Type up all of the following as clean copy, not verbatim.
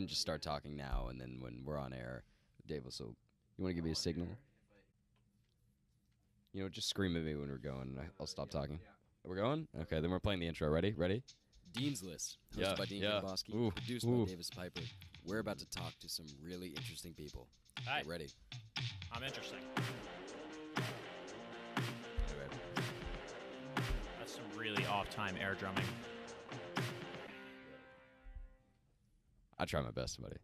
just start talking now, and then when we're on air, Dave will. So, you want to give me a signal? Just scream at me when we're going, and I'll stop talking. We're going? Okay, then we're playing the intro. Ready? Dean's List, hosted by Dean Kowalski, produced by Davis Piper. We're about to talk to some really interesting people. Hi. Get ready. I'm interesting. That's some really off-time air drumming. I try my best, buddy.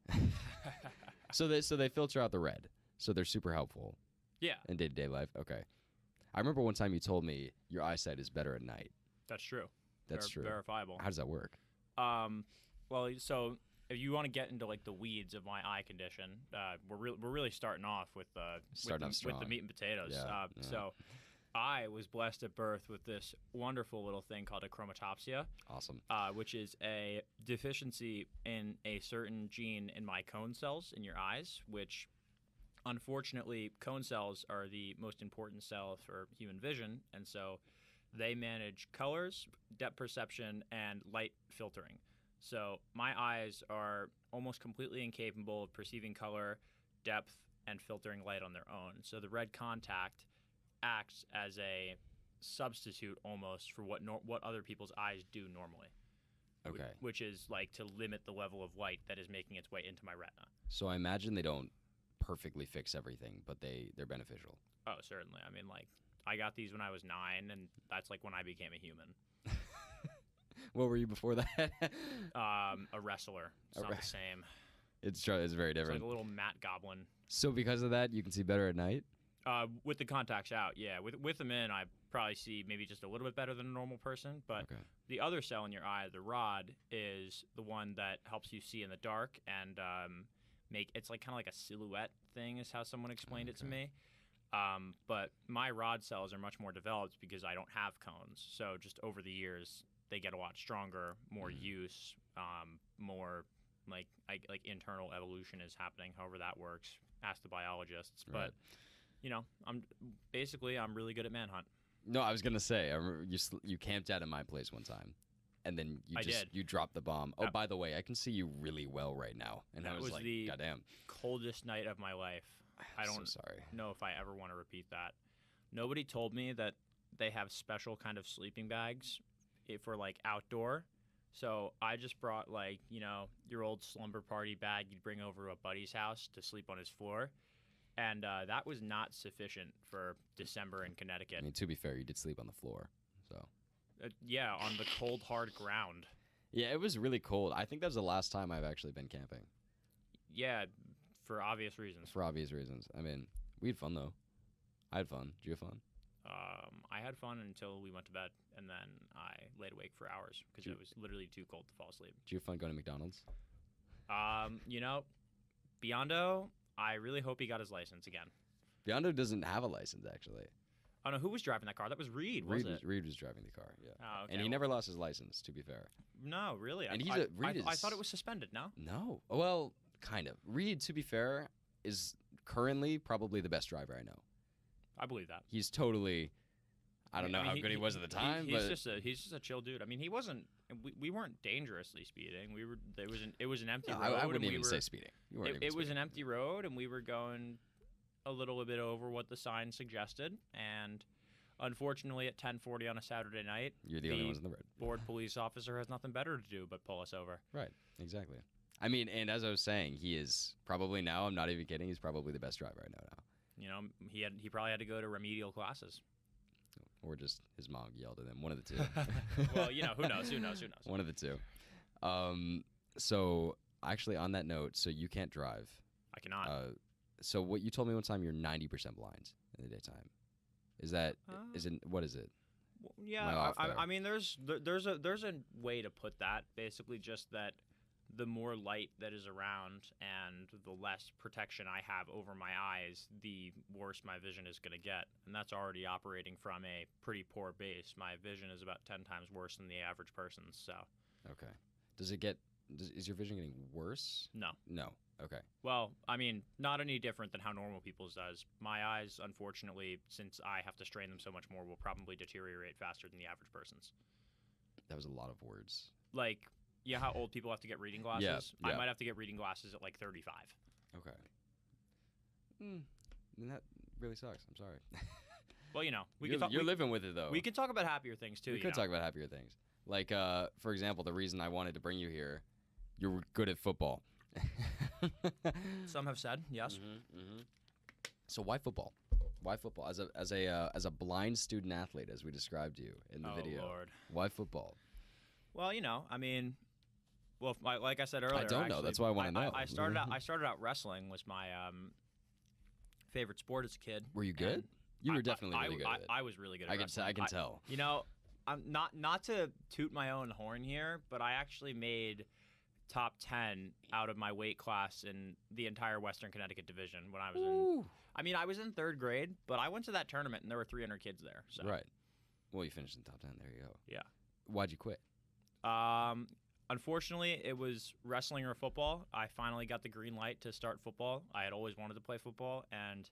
So they filter out the red, so they're super helpful. Yeah, In day-to-day life. Okay. I remember one time you told me your eyesight is better at night. that's true. That's true. Verifiable. How does that work? Well, so if you want to get into like the weeds of my eye condition, we're really starting off with the meat and potatoes. Yeah, So I was blessed at birth with this wonderful little thing called a chromatopsia. Awesome. Which is a deficiency in a certain gene in my cone cells in your eyes, which unfortunately cone cells are the most important cell for human vision, and so they manage colors, depth perception, and light filtering. So my eyes are almost completely incapable of perceiving color, depth, and filtering light on their own. So the red contact acts as a substitute almost for what other people's eyes do normally. Okay. Which is like to limit the level of light that is making its way into my retina. So I imagine they don't perfectly fix everything, but they're beneficial. Oh, certainly. I mean, like, I got these when I was 9, and that's like when I became a human. What were you before that? A wrestler. It's not the same. It's very It's different. like a little Matt Goblin. So because of that, you can see better at night? With the contacts out, yeah. With them in, I probably see maybe just a little bit better than a normal person. But the other cell in your eye, the rod, is the one that helps you see in the dark and it's like kind of like a silhouette thing is how someone explained it to me. But my rod cells are much more developed because I don't have cones. So just over the years, they get a lot stronger, more use, more like internal evolution is happening. However that works, ask the biologists. Right. But I'm really good at manhunt. No, I was gonna say I remember you camped out at my place one time, and then you dropped the bomb. Oh, by the way, I can see you really well right now, and I was like, the goddamn, coldest night of my life. I don't know if I ever want to repeat that. Nobody told me that they have special kind of sleeping bags for like outdoor. So I just brought your old slumber party bag you'd bring over to a buddy's house to sleep on his floor. And that was not sufficient for December in Connecticut. I mean, to be fair, you did sleep on the floor, so. Yeah, on the cold, hard ground. Yeah, it was really cold. I think that was the last time I've actually been camping. Yeah, for obvious reasons. I mean, we had fun, though. I had fun. Did you have fun? I had fun until we went to bed, and then I laid awake for hours because it was literally too cold to fall asleep. Did you have fun going to McDonald's? Biondo, I really hope he got his license again. Biondo doesn't have a license, actually. Oh, no, who was driving that car? That was Reed, wasn't it? Reed was driving the car, yeah. Oh, okay. And he never lost his license, to be fair. No, really? And I thought it was suspended, no? No. Well, kind of. Reed, to be fair, is currently probably the best driver I know. I believe that. He's totally... I don't know how good he was at the time, he's but... He's just a chill dude. I mean, he wasn't... We weren't dangerously speeding. It was an empty road. I wouldn't even say speeding. It was an empty road, and we were going a little bit over what the sign suggested, and unfortunately at 10:40 on a Saturday night, you're the only ones in the road. Board police officer has nothing better to do but pull us over. Right, exactly. I mean, and as I was saying, he is probably now, I'm not even kidding, he's probably the best driver I know now. He probably had to go to remedial classes. Or just his mom yelled at him. One of the two. Well, who knows? One of the two. So, actually, on that note, so you can't drive. I cannot. So what you told me one time, you're 90% blind in the daytime. Is that, what is it? Yeah, I mean, there's a way to put that. Basically just that the more light that is around and the less protection I have over my eyes, the worse my vision is going to get. And that's already operating from a pretty poor base. My vision is about 10 times worse than the average person's, so. Okay. Is your vision getting worse? No. No. Okay. Well, I mean, not any different than how normal people's does. My eyes, unfortunately, since I have to strain them so much more, will probably deteriorate faster than the average person's. That was a lot of words. Like, you know how old people have to get reading glasses? Yeah. I might have to get reading glasses at like 35. Okay. That really sucks. I'm sorry. Well, you know, you're living with it though. We could talk about happier things too. We could talk about happier things. Like, for example, the reason I wanted to bring you here, you're good at football. Some have said yes. So why football? Why football? As a blind student athlete, as we described you in the video. Oh Lord. Why football? Well, you know, I mean, like I said earlier, I don't know. That's why I want to know. I started out wrestling was my favorite sport as a kid. Were you good? You were definitely really good at it. I was really good at wrestling. I can tell. You know, I'm not to toot my own horn here, but I actually made top 10 out of my weight class in the entire Western Connecticut division when I was in. I mean, I was in 3rd grade, but I went to that tournament and there were 300 kids there. So. Right. Well, you finished in the top 10. There you go. Yeah. Why'd you quit? Unfortunately, it was wrestling or football. I finally got the green light to start football. I had always wanted to play football, and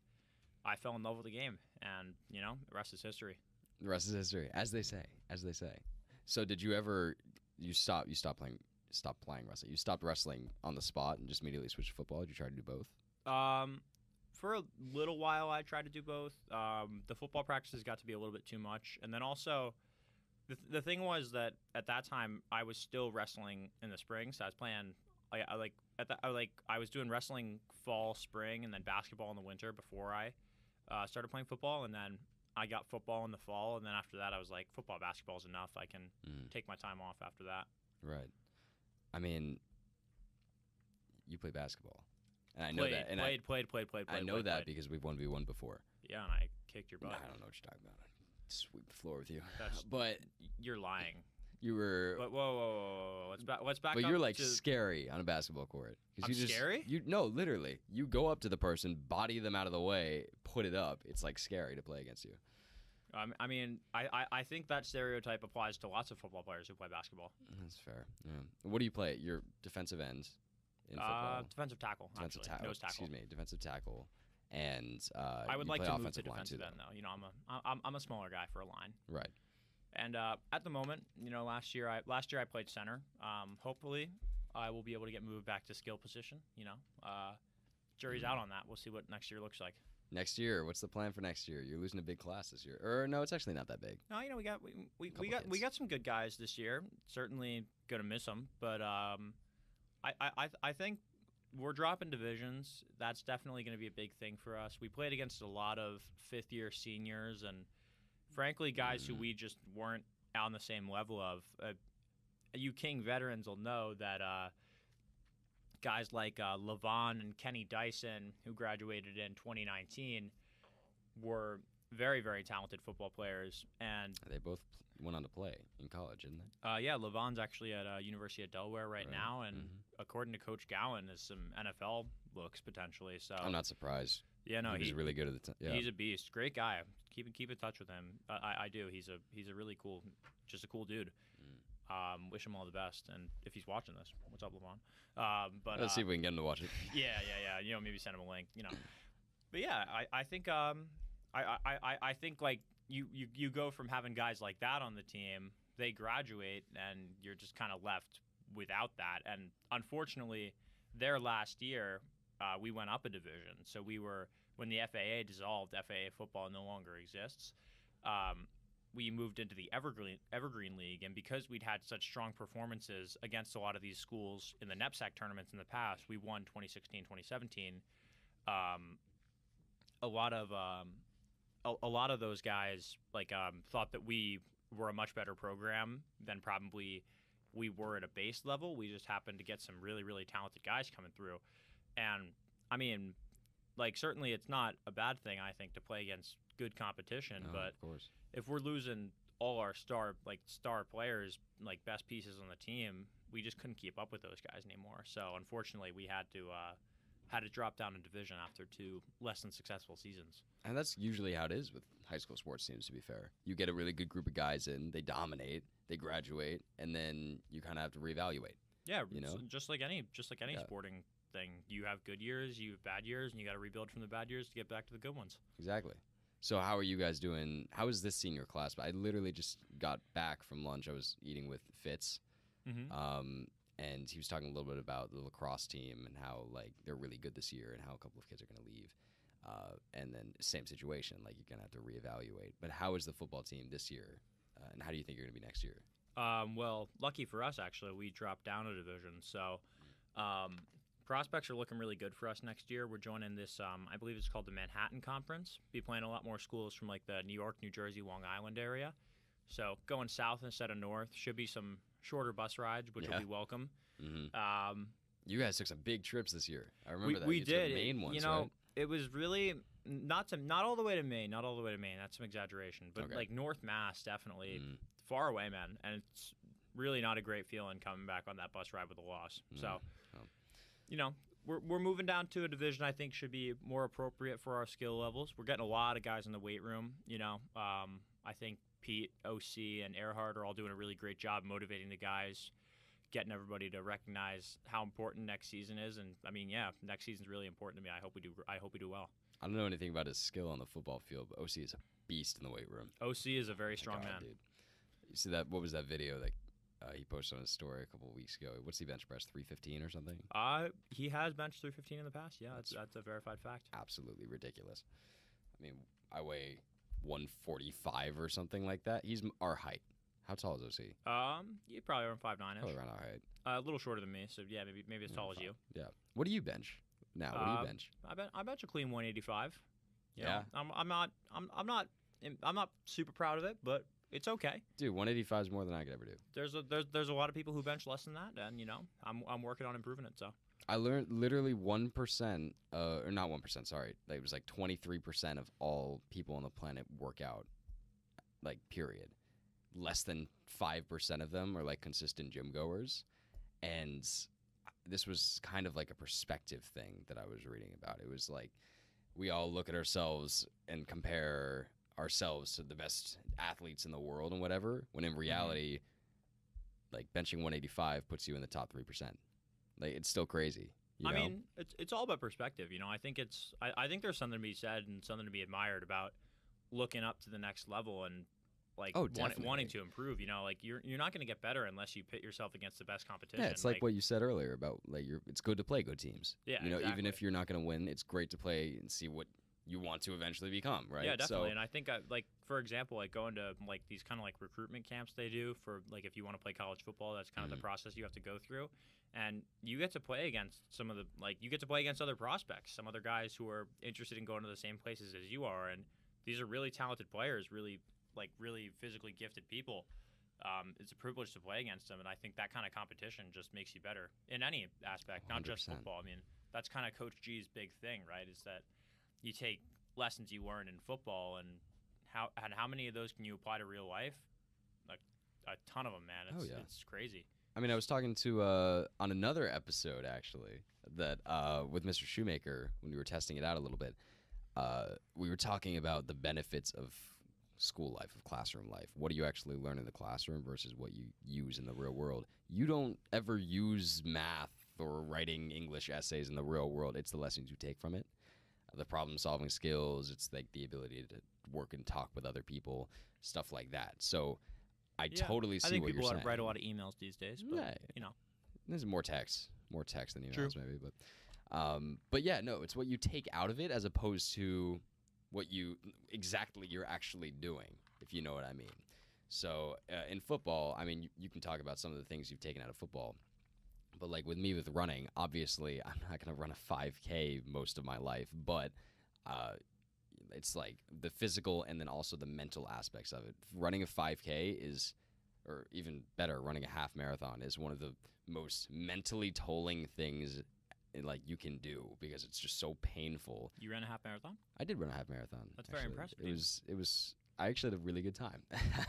I fell in love with the game. And, you know, the rest is history. The rest is history, as they say. So did you ever stop playing wrestling? You stopped wrestling on the spot and just immediately switched to football? Did you try to do both? For a little while, I tried to do both. The football practices got to be a little bit too much, and then also, the thing was that at that time I was still wrestling in the spring, so I was playing. I was doing wrestling fall, spring, and then basketball in the winter before I started playing football, and then I got football in the fall, and then after that I was like, football, basketball is enough. I can take my time off after that. Right. I mean, you play basketball. And I know that. And played. I know that because we've 1v1 before. Yeah, and I kicked your butt. I don't know what you're talking about. I'd sweep the floor with you. But you're lying. You were. But whoa. Let's back up. But you're like scary on a basketball court. I'm scary? No, literally. You go up to the person, body them out of the way, put it up. It's like scary to play against you. I mean, I think that stereotype applies to lots of football players who play basketball. That's fair. Yeah. What do you play? You're defensive end in football. Defensive tackle. Nose tackle. Excuse me, defensive tackle. And I would like to move to defensive defensive end though. You know, I'm a smaller guy for a line. Right. And at the moment, you know, last year I played center. Hopefully, I will be able to get moved back to skill position. You know, jury's out on that. We'll see what next year looks like. Next year, what's the plan for next year? You're losing a big class this year, or no? It's actually not that big. No, you know, we got some good guys this year. Certainly gonna miss them, but I think we're dropping divisions. That's definitely going to be a big thing for us. We played against a lot of fifth-year seniors and, frankly, guys who we just weren't on the same level of. You King veterans will know that guys like Levon and Kenny Dyson, who graduated in 2019, were very, very talented football players. And they both went on to play in college, didn't they? Yeah, Levon's actually at University of Delaware right now, and according to Coach Gowan, there's some NFL looks potentially. So I'm not surprised. Yeah, no, he's really good at the He's a beast, great guy. Keep in touch with him. I do. He's a really cool, just a cool dude. Wish him all the best, and if he's watching this, what's up, Levon? But let's see if we can get him to watch it. Yeah. You know, maybe send him a link. You know, but yeah, I think I think like you go from having guys like that on the team, they graduate, and you're just kind of left without that. And unfortunately, their last year, we went up a division. So we were, when the FAA dissolved, FAA football no longer exists. We moved into the Evergreen League, and because we'd had such strong performances against a lot of these schools in the NEPSAC tournaments in the past, we won 2016, 2017. A lot of those guys thought that we were a much better program than probably we were at a base level. We just happened to get some really, really talented guys coming through. And, I mean, certainly it's not a bad thing, I think, to play against good competition. No, but of course, if we're losing all our star players, best pieces on the team, we just couldn't keep up with those guys anymore. So, unfortunately, we had to drop down a division after 2 less than successful seasons. And that's usually how it is with high school sports teams, to be fair. You get a really good group of guys in, they dominate, they graduate, and then you kind of have to reevaluate. Yeah, you know? just like any sporting thing. You have good years, you have bad years, and you got to rebuild from the bad years to get back to the good ones. Exactly. So how are you guys doing? How is this senior class? I literally just got back from lunch. I was eating with Fitz. and he was talking a little bit about the lacrosse team and how like they're really good this year and how a couple of kids are going to leave. And then same situation, like you're going to have to reevaluate. But how is the football team this year, and how do you think you're going to be next year? Well, lucky for us, actually, we dropped down a division. So prospects are looking really good for us next year. We're joining this, I believe it's called the Manhattan Conference. Be playing a lot more schools from like the New York, New Jersey, Long Island area. So going south instead of north. Should be some shorter bus rides, which will be welcome. Mm-hmm. You guys took some big trips this year. I remember that. We you did. Took Maine ones, you know, right? It was really not all the way to Maine. Not all the way to Maine. That's some exaggeration. But like North Mass, definitely far away, man. And it's really not a great feeling coming back on that bus ride with a loss. So, you know, we're moving down to a division I think should be more appropriate for our skill levels. We're getting a lot of guys in the weight room. You know, I think Pete, OC, and Earhart are all doing a really great job motivating the guys, getting everybody to recognize how important next season is. And I mean, yeah, next season's really important to me. I hope we do well. I don't know anything about his skill on the football field, but OC is a beast in the weight room. OC is a very strong man. Dude. You see that? What was that video that he posted on his story a couple of weeks ago? What's he bench press? 315 or something? He has benched 315 in the past. Yeah, that's a verified fact. Absolutely ridiculous. I mean, I weigh 145 or something like that. He's our height. How tall is OC? You're probably around 5'9". Probably around our height. A little shorter than me, so yeah, maybe as tall as you. Yeah. What do you bench now? What do you bench? I bench a clean 185. You yeah. know, I'm not super proud of it, but it's okay. Dude, 185 is more than I could ever do. There's a lot of people who bench less than that, and you know, I'm working on improving it. So I learned literally 1%, or not 1%. Sorry, like, it was like 23% of all people on the planet work out, like period. Less than 5% of them are like consistent gym goers, and this was kind of like a perspective thing that I was reading about. It was like we all look at ourselves and compare ourselves to the best athletes in the world and whatever, when in reality, like benching 185 puts you in the top 3%. Like, it's still crazy. I mean, it's all about perspective. You know, I think I think there's something to be said and something to be admired about looking up to the next level and like wanting to improve. You know, like you're not going to get better unless you pit yourself against the best competition. Yeah, it's like what you said earlier about like it's good to play good teams. Yeah, you know, exactly. Even if you're not going to win, it's great to play and see what you want to eventually become, right? Yeah, definitely. And I think, like, for example, like going to like these kind of like recruitment camps they do for like if you want to play college football, that's kind of the process you have to go through. And you get to play against you get to play against other prospects, some other guys who are interested in going to the same places as you are. And these are really talented players, really physically gifted people. It's a privilege to play against them. And I think that kind of competition just makes you better in any aspect, not 100%. Just football. I mean, that's kind of Coach G's big thing, right? Is that you take lessons you learn in football and how many of those can you apply to real life? Like a ton of them, man. It's crazy. I mean, I was talking to on another episode actually that with Mr. Shoemaker when we were testing it out a little bit. We were talking about the benefits of school life, of classroom life. What do you actually learn in the classroom versus what you use in the real world? You don't ever use math or writing English essays in the real world. It's the lessons you take from it. The problem-solving skills, it's like the ability to work and talk with other people, stuff like that. So I totally see what you're saying. I think people write a lot of emails these days, but, you know. There's more text than emails. True. Maybe. But yeah, no, it's what you take out of it as opposed to what you're actually doing, if you know what I mean. So in football, I mean, you can talk about some of the things you've taken out of football. But like with me with running, obviously I'm not going to run a 5K most of my life, but it's like the physical and then also the mental aspects of it. Running a 5K is, or even better, running a half marathon is one of the most mentally tolling things like you can do because it's just so painful. You ran a half marathon? I did run a half marathon. That's very impressive. It was. I actually had a really good time.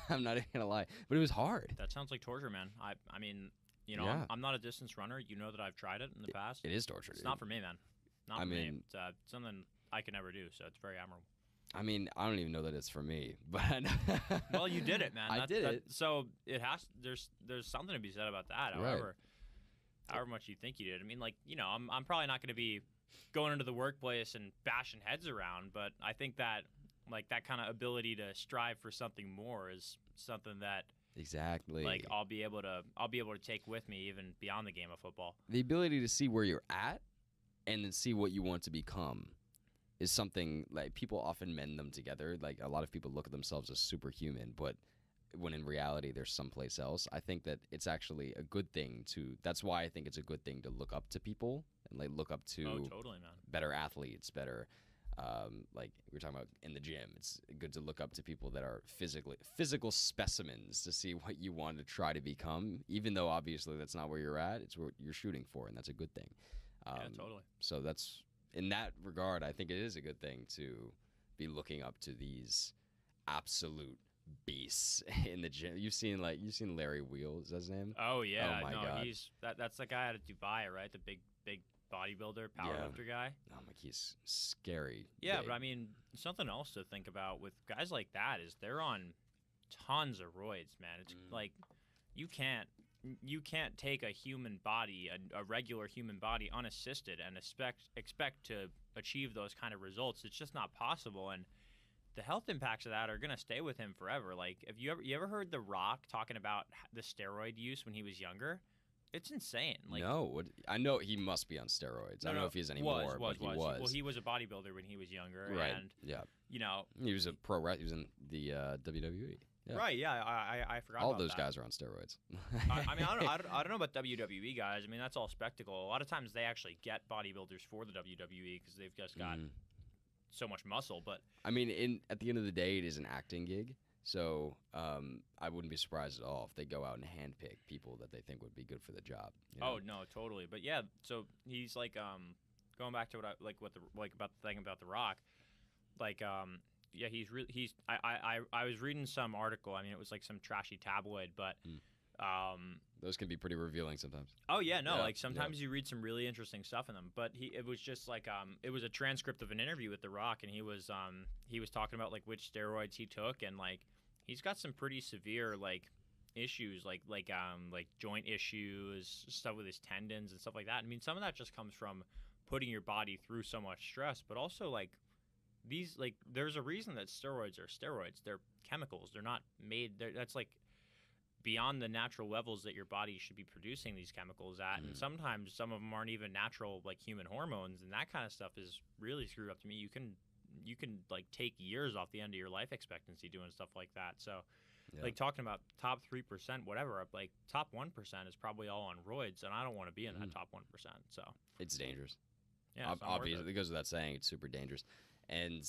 I'm not even gonna lie, but it was hard. That sounds like torture, man. I mean. You know, I'm not a distance runner. You know that I've tried it in the past. It is torture. It's not for me, man. Not for me. It's something I can never do, so it's very admirable. I mean, I don't even know that it's for me, but well, you did it, man. I did it. So it has. There's something to be said about that. However much you think you did. I mean, like, you know, I'm probably not going to be going into the workplace and bashing heads around, but I think that like that kind of ability to strive for something more is something that Exactly. Like I'll be able to take with me even beyond the game of football. The ability to see where you're at and then see what you want to become is something like people often mend them together. Like a lot of people look at themselves as superhuman, but when in reality they're someplace else. I think that it's actually a good thing that's why I think it's a good thing to look up to people and like look up to Totally, man. better athletes, better like we were talking about in the gym. It's good to look up to people that are physical specimens to see what you want to try to become, even though obviously that's not where you're at. It's what you're shooting for, and that's a good thing. Yeah, totally. So that's in that regard, I think it is a good thing to be looking up to these absolute beasts in the gym. You've seen Larry Wheel, is that his name? Oh yeah, oh my God. He's that's the guy out of Dubai, right? The big bodybuilder, powerlifter guy. Oh my, he's scary. Yeah, big. but I mean, something else to think about with guys like that is they're on tons of roids, man. It's like you can't take a human body, a regular human body, unassisted, and expect to achieve those kind of results. It's just not possible, and the health impacts of that are gonna stay with him forever. Like, have you ever heard The Rock talking about the steroid use when he was younger? It's insane. Like, no, I know he must be on steroids. I don't know if he is anymore, but he was. Well, he was a bodybuilder when he was younger, right? And yeah, you know, he was a pro wrestler. He was in the WWE. Yeah. Right? Yeah, I forgot. All about those that. guys are on steroids. I mean, I don't know about WWE guys. I mean, that's all spectacle. A lot of times they actually get bodybuilders for the WWE because they've just got so much muscle. But I mean, at the end of the day, it is an acting gig. So I wouldn't be surprised at all if they go out and handpick people that they think would be good for the job. You know? Oh no, totally. But yeah, so he's like going back to about the thing about The Rock, like yeah, I was reading some article. I mean, it was like some trashy tabloid, but those can be pretty revealing sometimes. Oh yeah, no, like sometimes you read some really interesting stuff in them. But it was just like it was a transcript of an interview with The Rock, and he was talking about like which steroids he took, and like he's got some pretty severe like issues, like joint issues, stuff with his tendons and stuff like that. I mean, some of that just comes from putting your body through so much stress, but also like these like there's a reason that steroids are steroids. They're chemicals. They're not made. That's like beyond the natural levels that your body should be producing these chemicals at, and sometimes some of them aren't even natural, like human hormones, and that kind of stuff is really screwed up to me. You can like take years off the end of your life expectancy doing stuff like that. So like talking about top 3%, whatever, like top 1% is probably all on roids, and I don't want to be in that top 1%. So it's dangerous. Yeah, obviously, it goes without saying, it's super dangerous. And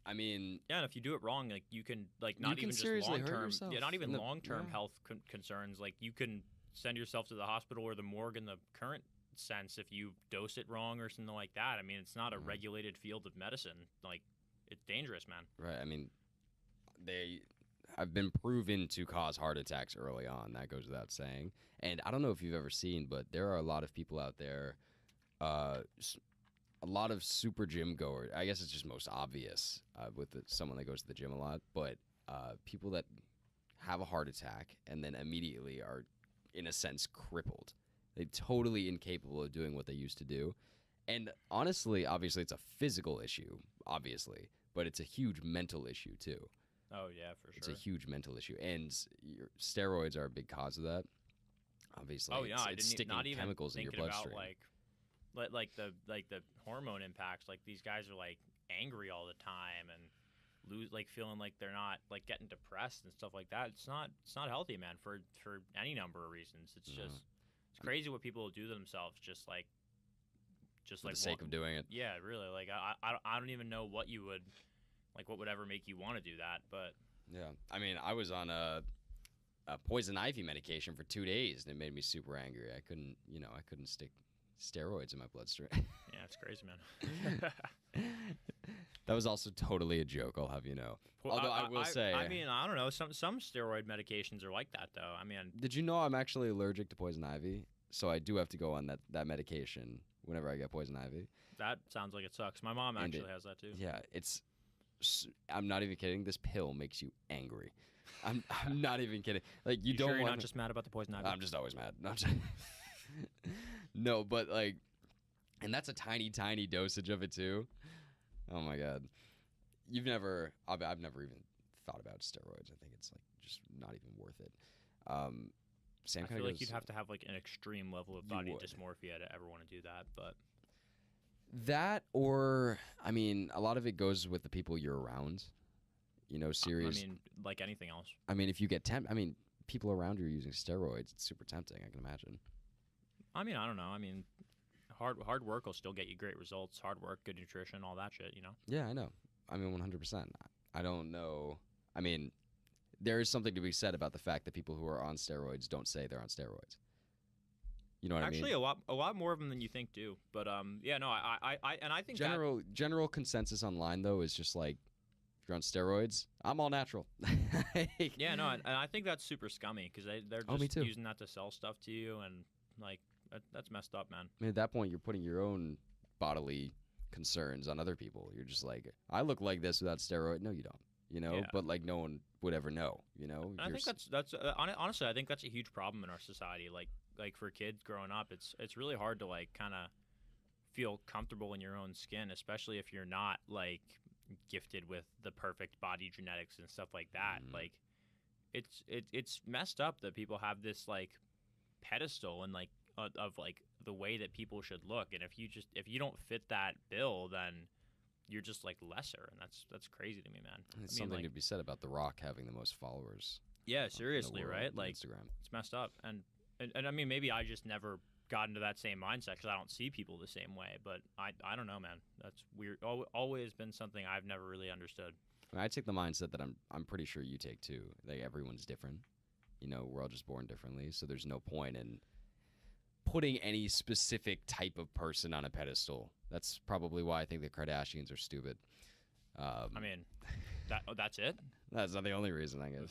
I mean, yeah, and if you do it wrong, like you can like not even just long term, not even long term health concerns. Like you can send yourself to the hospital or the morgue in the current sense if you dose it wrong or something like that. I mean, it's not a regulated field of medicine. Like it's dangerous, man. Right. I mean, they have been proven to cause heart attacks early on. That goes without saying. And I don't know if you've ever seen, but there are a lot of people out there. A lot of super gym goers. I guess it's just most obvious with someone that goes to the gym a lot. But people that have a heart attack and then immediately are, in a sense, crippled. They're totally incapable of doing what they used to do. And honestly, obviously, it's a physical issue, obviously. But it's a huge mental issue, too. Oh, yeah, for sure. It's a huge mental issue. And steroids are a big cause of that. Obviously, it's sticking chemicals in your bloodstream. Like the hormone impacts, like these guys are like angry all the time and feeling like they're not like getting depressed and stuff like that. It's not healthy, man, for any number of reasons. It's just it's crazy what people do to themselves just for the sake of doing it. Yeah, really. Like I don't even know what would ever make you want to do that, but yeah. I mean, I was on a poison ivy medication for 2 days and it made me super angry. I couldn't stick steroids in my bloodstream. Yeah, it's crazy, man. That was also totally a joke, I'll have you know. Well, although I will say, I mean, I don't know. Some steroid medications are like that, though. I mean, did you know I'm actually allergic to poison ivy? So I do have to go on that medication whenever I get poison ivy. That sounds like it sucks. My mom actually has that too. Yeah, I'm not even kidding. This pill makes you angry. I'm not even kidding. Like you don't. Sure you're not just mad about the poison ivy? I'm just always mad. No, but like, and that's a tiny dosage of it too. Oh my god, I've never even thought about steroids. I think it's like just not even worth it. Sam I kind feel of like you'd have to have like an extreme level of body dysmorphia to ever want to do that, but that, or I mean, a lot of it goes with the people you're around. You know, serious. I mean, like anything else. I mean, if you get I mean, people around you are using steroids. It's super tempting. I can imagine. I mean, I don't know. I mean, hard work will still get you great results. Hard work, good nutrition, all that shit. You know. Yeah, I know. I mean, 100%. I don't know. I mean, there is something to be said about the fact that people who are on steroids don't say they're on steroids. You know what Actually, I mean? a lot more of them than you think do. But yeah, no, I think general consensus online though is just like, if you're on steroids, I'm all natural. Yeah, no, and I think that's super scummy because they're just using that to sell stuff to you, and like that's messed up, man. I mean, at that point, you're putting your own bodily concerns on other people. You're just like, I look like this without steroid. No, you don't. You know, Yeah. but like no one would ever know. You know, I think that's honestly, I think that's a huge problem in our society. Like for kids growing up, it's really hard to like kind of feel comfortable in your own skin, especially if you're not like gifted with the perfect body genetics and stuff like that. Like it's messed up that people have this like pedestal and like of like the way that people should look, and if you don't fit that bill, then you're just like lesser, and that's crazy to me, man. It's something to be said about The Rock having the most followers. Yeah, seriously, right? Like Instagram. It's messed up, and I mean maybe I just never got into that same mindset because I don't see people the same way. But I don't know, man. That's weird. Always been something I've never really understood. I mean, I take the mindset that I'm pretty sure you take too. Like everyone's different. You know, we're all just born differently, so there's no point in putting any specific type of person on a pedestal. That's probably why I think the Kardashians are stupid. I mean, that's it. That's not the only reason, I guess.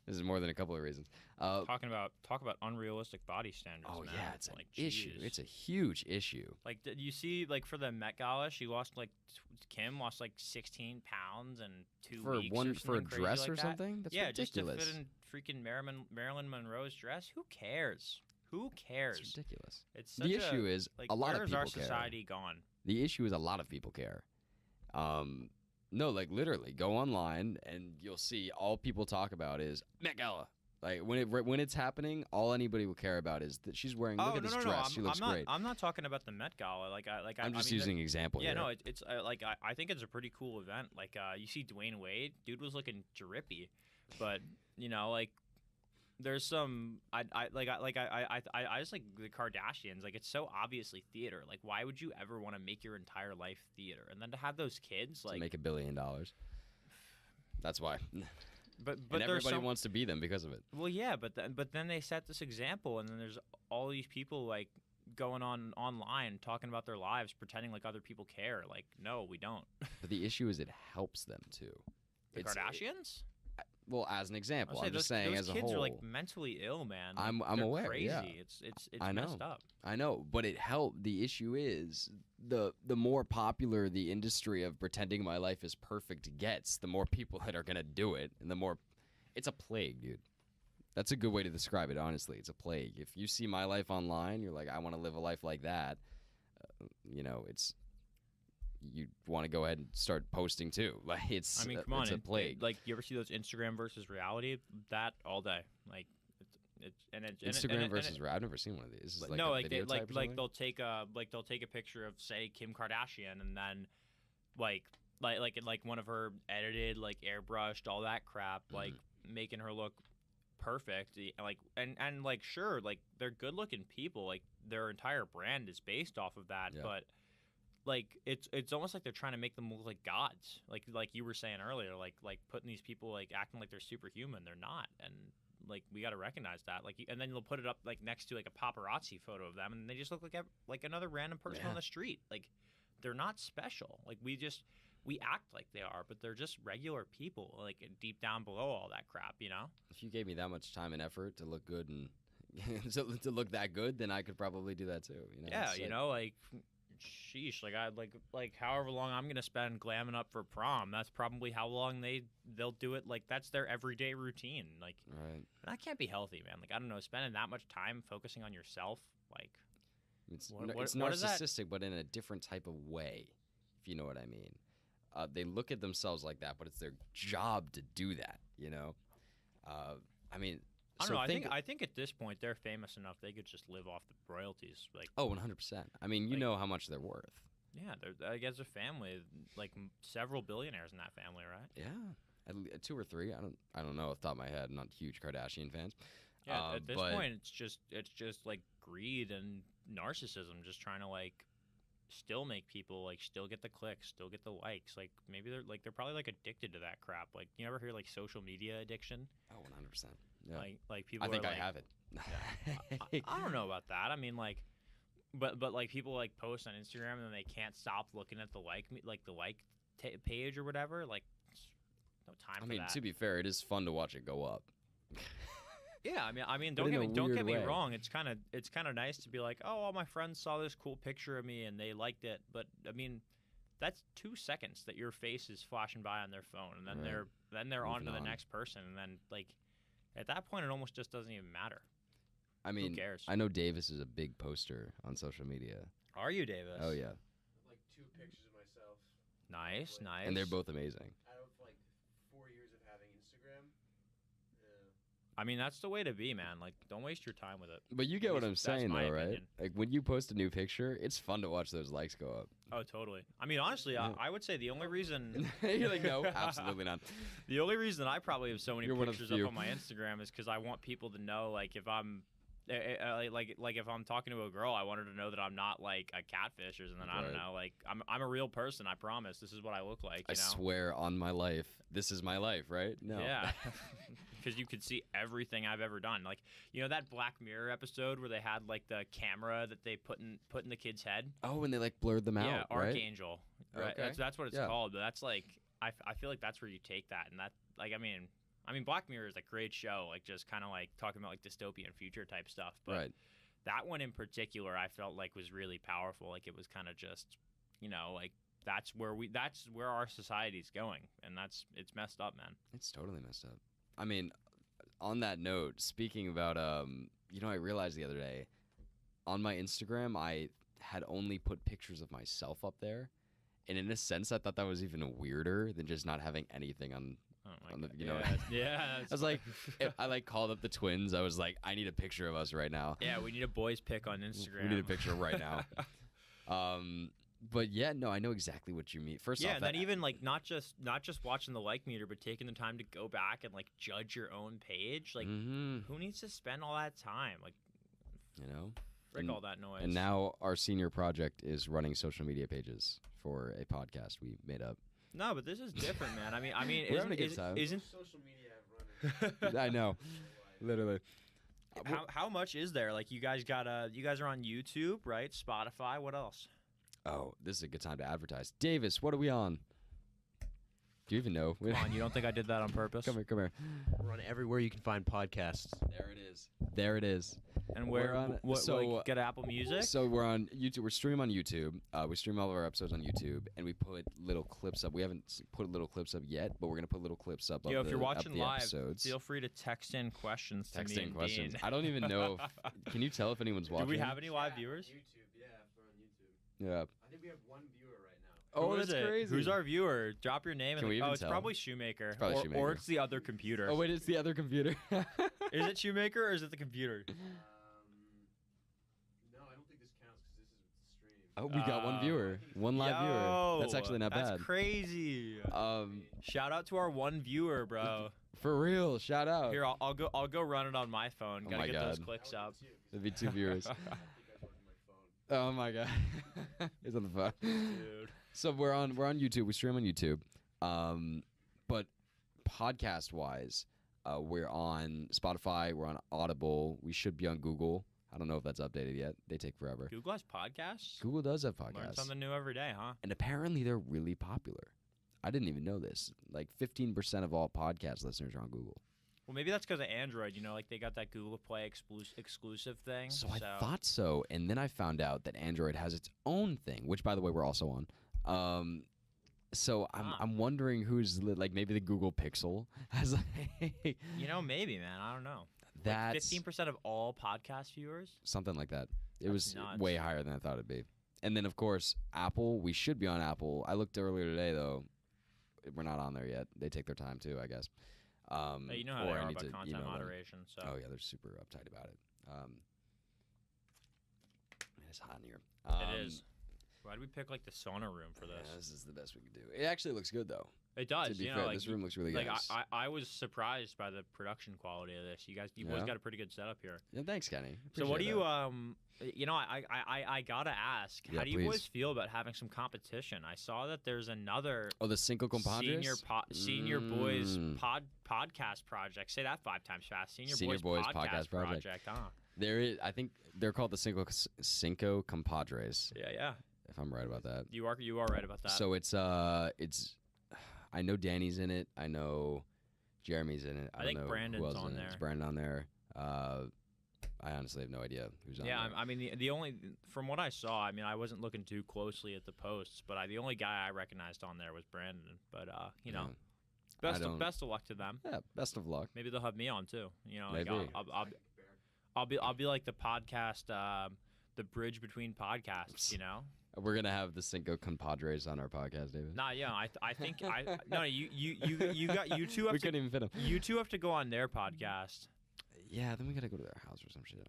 This is more than a couple of reasons. Talk about unrealistic body standards. Oh man. yeah, it's like, an issue. It's a huge issue. Like, did you see like for the Met Gala, she lost like Kim lost like 16 pounds in 2 weeks for a dress like or something. That's yeah, ridiculous. just to fit in freaking Marilyn Monroe's dress. Who cares? Who cares? It's ridiculous. It's the issue is like, a lot of people care. Where is our society gone? The issue is a lot of people care. No, like literally, go online and you'll see all people talk about is Met Gala. Like when it's happening, all anybody will care about is that she's wearing. Look at this dress. She looks great. I'm not talking about the Met Gala. I'm just using an example. Yeah, here. no, it's like I think it's a pretty cool event. Like you see Dwayne Wade, dude was looking drippy, but you know like. There's some I just like the Kardashians. Like it's so obviously theater. Like why would you ever want to make your entire life theater? And then to have those kids like to make $1 billion. That's why. But and everybody wants to be them because of it. Well, yeah, but then they set this example, and then there's all these people like going online talking about their lives, pretending like other people care. Like no, we don't. But the issue is it helps them too. The Kardashians. Well, as an example, I'm just saying as a whole. Those kids are like mentally ill, man. I'm They're aware. Crazy. Yeah. It's I know. messed up. I know, but it helped. The issue is the more popular the industry of pretending my life is perfect gets, the more people that are gonna do it, and the more it's a plague, dude. That's a good way to describe it. Honestly, it's a plague. If you see my life online, you're like, I want to live a life like that. You know, it's. You want to go ahead and start posting too. Like it's. I mean, come on, it's a plague. Like you ever see those Instagram versus reality? That all day, like Instagram versus. I've never seen one of these. Is like no, a like video they, type or like they'll take a picture of say Kim Kardashian and then like one of her edited like airbrushed all that crap like making her look perfect like and like sure like they're good looking people like their entire brand is based off of that but. Like it's almost like they're trying to make them look like gods, like you were saying earlier, like putting these people like acting like they're superhuman. They're not, and like we got to recognize that. Like, and then they'll put it up like next to like a paparazzi photo of them, and they just look like another random person on the street. Like they're not special. Like we act like they are, but they're just regular people. Like deep down below all that crap, you know. If you gave me that much time and effort to look good and to look that good, then I could probably do that too. You know? Yeah, you know, like. Sheesh, like I like however long I'm gonna spend glamming up for prom, that's probably how long they'll do it. Like that's their everyday routine. Like that can't be healthy, man. Like I don't know, spending that much time focusing on yourself, like it's narcissistic, but in a different type of way, if you know what I mean. They look at themselves like that, but it's their job to do that. You know, I mean, I don't know. I think at this point they're famous enough they could just live off the royalties. Like 100%. I mean, you know how much they're worth. Yeah, I guess a family, like several billionaires in that family, right? Yeah, at 2 or 3. I don't know off the top of my head. I'm not huge Kardashian fans. Yeah, at this point, it's just like greed and narcissism, just trying to like still make people like still get the clicks, still get the likes. Like maybe they're probably like addicted to that crap. Like you ever hear like social media addiction? 100%. Yeah. Like people. I think are, I like, have it. Yeah. I don't know about that. I mean, like, but like people like post on Instagram and then they can't stop looking at the page or whatever. Like, no time. I mean, to be fair, it is fun to watch it go up. Yeah, I mean, don't get me wrong. It's kind of nice to be like, oh, all my friends saw this cool picture of me and they liked it. But I mean, that's 2 seconds that your face is flashing by on their phone, and then they're on to the next person, and then like at that point, it almost just doesn't even matter. I mean, who cares? I know Davis is a big poster on social media. Are you, Davis? Oh yeah. Like 2 pictures of myself. Nice. And they're both amazing. Out of like 4 years of having Instagram. I mean, that's the way to be, man. Like, don't waste your time with it. But you get what I'm saying, though, right? Opinion. Like, when you post a new picture, it's fun to watch those likes go up. Oh, totally. I mean, honestly, I would say the only reason... You're like, no, absolutely not. The only reason I probably have so many pictures up on my Instagram is because I want people to know, like, if I'm... Like if I'm talking to a girl, I want her to know that I'm not like a catfish or something. I don't know. Like I'm a real person. I promise. This is what I look like. I swear on my life, this is my life, right? No. Yeah. Because you could see everything I've ever done. Like, you know that Black Mirror episode where they had like the camera that they put in the kid's head? Oh, and they like blurred them out, yeah, right? Archangel. Right? Okay. That's what it's called. But that's like I feel like that's where you take that, and that like I mean Black Mirror is a great show, like just kind of like talking about like dystopian future type stuff. But that one in particular, I felt like was really powerful. Like it was kind of just, you know, like that's where our society's going, and it's messed up, man. It's totally messed up. I mean, on that note, speaking about, you know, I realized the other day on my Instagram, I had only put pictures of myself up there, and in a sense, I thought that was even weirder than just not having anything on. You know, I was like, I like called up the twins. I was like, I need a picture of us right now. Yeah, we need a boys pic on Instagram. We need a picture right now. But yeah, no, I know exactly what you mean. First off, and then even like not just watching the like meter, but taking the time to go back and like judge your own page. Like, who needs to spend all that time? Like, you know, frick all that noise. And now our senior project is running social media pages for a podcast we made up. No, but this is different, man. I mean, isn't social media have run? I know, literally. How much is there? Like, you guys are on YouTube, right? Spotify. What else? Oh, this is a good time to advertise. Davis, what are we on? Do you even know? Come on, you don't think I did that on purpose? Come here. We're on everywhere you can find podcasts. There it is. And we're on. Get Apple Music? So we're on YouTube. We're streaming on YouTube. We stream all of our episodes on YouTube, and we put little clips up. We haven't put little clips up yet, but we're gonna put little clips up. If you're watching live, episodes. Feel free to text in questions to me and Dean. I don't even know. Can you tell if anyone's watching? Do we have any live viewers? YouTube, yeah, we're on YouTube. Yeah. I think we have 1 viewer right now. Oh, that's crazy. Who's our viewer? Drop your name. It's tell? Probably Shoemaker. It's probably Shoemaker. Or it's the other computer. Oh wait, it's the other computer. Is it Shoemaker or is it the computer? No, I don't think this counts because this is the stream. Oh, we got 1 viewer, 1 live viewer. That's actually not bad. That's crazy. Shout out to our 1 viewer, bro. For real, shout out. Here, I'll go run it on my phone. Oh Gotta my get God. those clicks up. That'd be 2 viewers. Oh my God. He's on the phone. Dude. So we're on YouTube. We stream on YouTube. But podcast wise, we're on Spotify. We're on Audible. We should be on Google. I don't know if that's updated yet. They take forever. Google has podcasts? Google does have podcasts. Learn something new every day, huh? And apparently they're really popular. I didn't even know this. Like 15% of all podcast listeners are on Google. Well, maybe that's because of Android. You know, like they got that Google Play exclusive thing. So I thought so. And then I found out that Android has its own thing, which, by the way, we're also on. So I'm wondering who's like maybe the Google Pixel has like you know, maybe, man. I don't know. That's like 15% of all podcast viewers? Something like that. It was nuts. way higher than I thought it'd be. And then, of course, Apple. We should be on Apple. I looked earlier today, though. We're not on there yet. They take their time, too, I guess. You know how they are about content moderation. So. Oh yeah, they're super uptight about it. Man, it's hot in here. It is. Why did we pick like the sauna room for this? Yeah, this is the best we could do. It actually looks good though. It does. To be fair, this room looks really good. I was surprised by the production quality of this. You boys got a pretty good setup here. Yeah, thanks, Kenny. So what do you I gotta ask, how do you boys feel about having some competition? I saw that there's another the Cinco Compadres senior boys podcast project. Say that 5 times fast. Senior boys podcast project. Huh? There is. I think they're called the Cinco Compadres. Yeah. If I'm right about that. You are right about that. So it's I know Danny's in it. I know Jeremy's in it. I think know Brandon's who else on in there. It's Brandon on there. I honestly have no idea who's on there. Yeah, I mean the only from what I saw, I mean I wasn't looking too closely at the posts, but the only guy I recognized on there was Brandon. But best of luck to them. Yeah, best of luck. Maybe they'll have me on too. Maybe. I'll be like the podcast, the bridge between podcasts. We're gonna have the Cinco Compadres on our podcast, David. Nah, yeah, I think you two have we couldn't even fit them. You two have to go on their podcast. Yeah, then we gotta go to their house or some shit.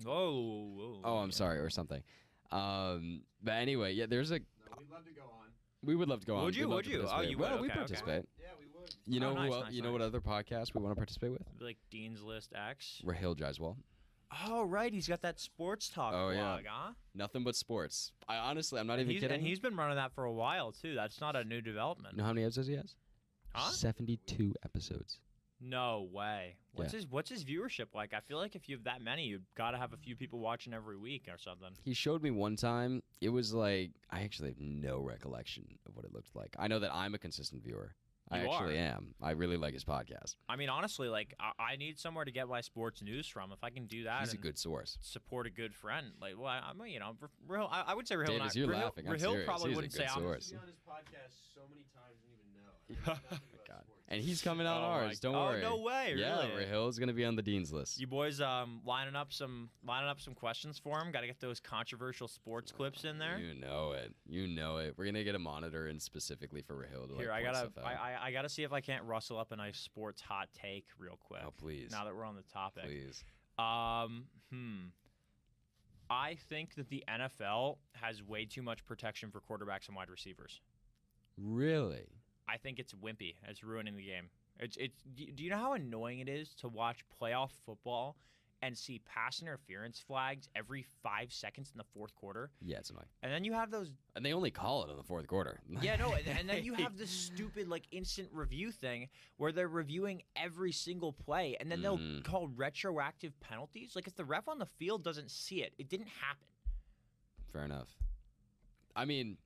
Oh, I'm sorry, or something. But anyway, yeah, there's a. No, we'd love to go on. We would love to go on. Would you? Oh, you would. Well, we Okay, participate. okay. Yeah, we would. You know nice. what other podcast we want to participate with? Like Dean's List X. Rahil Jaiswal. Oh right, he's got that sports talk blog, huh? Nothing but sports. I'm not even kidding. And he's been running that for a while too. That's not a new development. You know how many episodes he has? Huh? 72 episodes. No way. What's his viewership like? I feel like if you have that many, you've got to have a few people watching every week or something. He showed me one time. It was like I actually have no recollection of what it looked like. I know that I'm a consistent viewer. I actually am. I really like his podcast. I mean, honestly, like I need somewhere to get my sports news from. If I can do that, he's a good source. Support a good friend. Like, well, I would say Rahil. Davis, you're laughing. Rahil probably he's wouldn't say I'm. He's been on his podcast so many times, you don't even know. God. And he's coming on ours. Don't worry. Oh no way! Yeah, really? Rahil's gonna be on the dean's list. You boys, lining up some questions for him. Got to get those controversial sports clips in there. You know it. We're gonna get a monitor in specifically for Rahil to Here, like I gotta see if I can't rustle up a nice sports hot take real quick. Oh please. Now that we're on the topic. Please. I think that the NFL has way too much protection for quarterbacks and wide receivers. Really? I think it's wimpy. It's ruining the game. Do you know how annoying it is to watch playoff football and see pass interference flags every 5 seconds in the fourth quarter? Yeah, it's annoying. And then you have those... And they only call it in the fourth quarter. Yeah, no, and then you have this stupid instant review thing where they're reviewing every single play, and then they'll call retroactive penalties. Like, if the ref on the field doesn't see it, it didn't happen. Fair enough. I mean,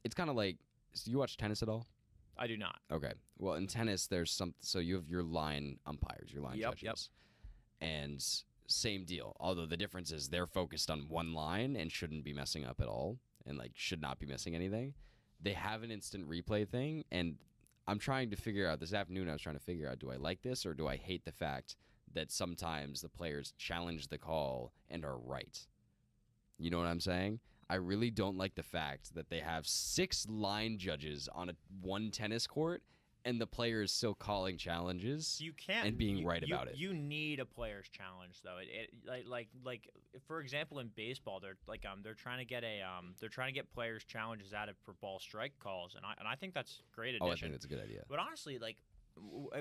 it's kind of like... So you watch tennis at all? I do not. Okay. Well, in tennis, there's so you have your line umpires, your line judges. Yep. And same deal. Although the difference is they're focused on one line and shouldn't be messing up at all and should not be missing anything. They have an instant replay thing, and I'm trying to figure out this afternoon. I was trying to figure out, do I like this or do I hate the fact that sometimes the players challenge the call and are right? You know what I'm saying? I really don't like the fact that they have 6 line judges on one tennis court, and the player is still calling challenges. You can't and being right about it. You need a player's challenge, though. Like for example, in baseball, they're trying to get players' challenges added for ball strike calls, and I think that's a great addition. Oh, I think that's a good idea. But honestly,